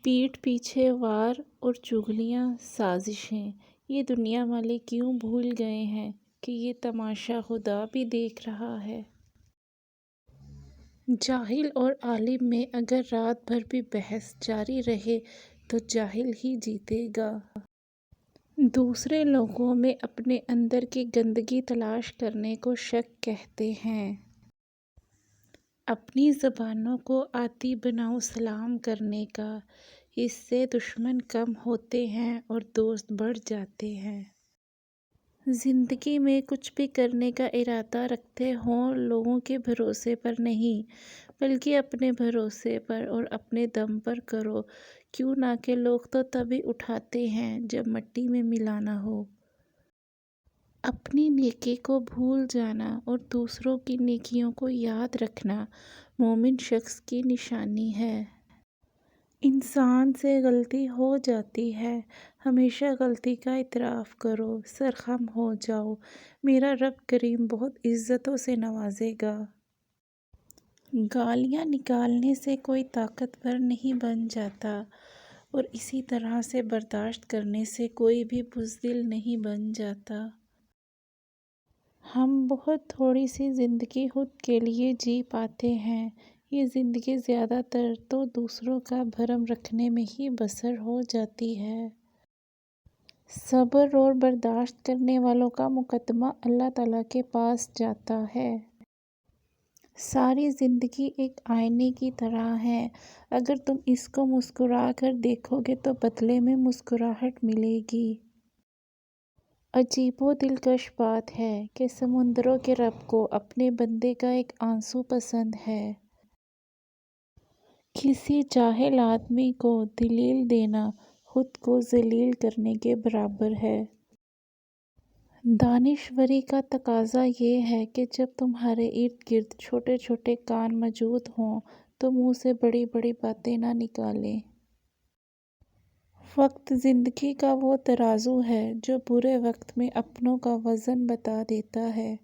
پیٹھ پیچھے وار اور چغلیاں سازشیں، یہ دنیا والے کیوں بھول گئے ہیں کہ یہ تماشا خدا بھی دیکھ رہا ہے۔ جاہل اور عالم میں اگر رات بھر بھی بحث جاری رہے تو جاہل ہی جیتے گا۔ دوسرے لوگوں میں اپنے اندر کی گندگی تلاش کرنے کو شک کہتے ہیں۔ اپنی زبانوں کو عادی بناؤ سلام کرنے کا، اس سے دشمن کم ہوتے ہیں اور دوست بڑھ جاتے ہیں۔ زندگی میں کچھ بھی کرنے کا ارادہ رکھتے ہو لوگوں کے بھروسے پر نہیں بلکہ اپنے بھروسے پر اور اپنے دم پر کرو، کیوں نہ کہ لوگ تو تبھی اٹھاتے ہیں جب مٹی میں ملانا ہو۔ اپنی نیکی کو بھول جانا اور دوسروں کی نیکیوں کو یاد رکھنا مومن شخص کی نشانی ہے۔ انسان سے غلطی ہو جاتی ہے، ہمیشہ غلطی کا اعتراف کرو، سرخم ہو جاؤ، میرا رب کریم بہت عزتوں سے نوازے گا۔ گالیاں نکالنے سے کوئی طاقتور نہیں بن جاتا اور اسی طرح سے برداشت کرنے سے کوئی بھی بزدل نہیں بن جاتا۔ ہم بہت تھوڑی سی زندگی خود کے لیے جی پاتے ہیں، یہ زندگی زیادہ تر تو دوسروں کا بھرم رکھنے میں ہی بسر ہو جاتی ہے۔ صبر اور برداشت کرنے والوں کا مقدمہ اللہ تعالیٰ کے پاس جاتا ہے۔ ساری زندگی ایک آئینے کی طرح ہے، اگر تم اس کو مسکرا کر دیکھو گے تو بدلے میں مسکراہٹ ملے گی۔ عجیب و دلکش بات ہے کہ سمندروں کے رب کو اپنے بندے کا ایک آنسو پسند ہے۔ کسی جاہل آدمی کو دلیل دینا خود کو ذلیل کرنے کے برابر ہے۔ دانشوری کا تقاضا یہ ہے کہ جب تمہارے ارد گرد چھوٹے چھوٹے کان موجود ہوں تو منہ سے بڑی بڑی باتیں نہ نکالیں۔ وقت زندگی کا وہ ترازو ہے جو برے وقت میں اپنوں کا وزن بتا دیتا ہے۔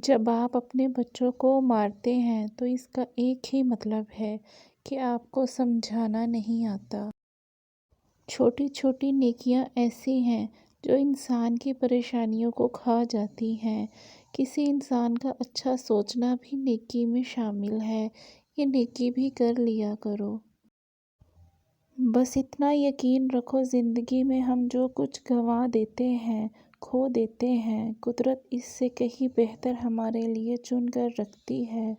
جب آپ اپنے بچوں کو مارتے ہیں تو اس کا ایک ہی مطلب ہے کہ آپ کو سمجھانا نہیں آتا۔ چھوٹی چھوٹی نیکیاں ایسی ہیں جو انسان کی پریشانیوں کو کھا جاتی ہیں۔ کسی انسان کا اچھا سوچنا بھی نیکی میں شامل ہے، یہ نیکی بھی کر لیا کرو۔ بس اتنا یقین رکھو زندگی میں ہم جو کچھ گنوا دیتے ہیں، کھو دیتے ہیں، قدرت اس سے کہیں بہتر ہمارے لیے چن کر رکھتی ہے۔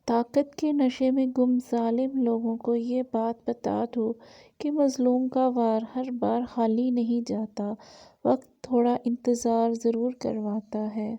طاقت کے نشے میں گم ظالم لوگوں کو یہ بات بتا دو کہ مظلوم کا وار ہر بار خالی نہیں جاتا، وقت تھوڑا انتظار ضرور کرواتا ہے۔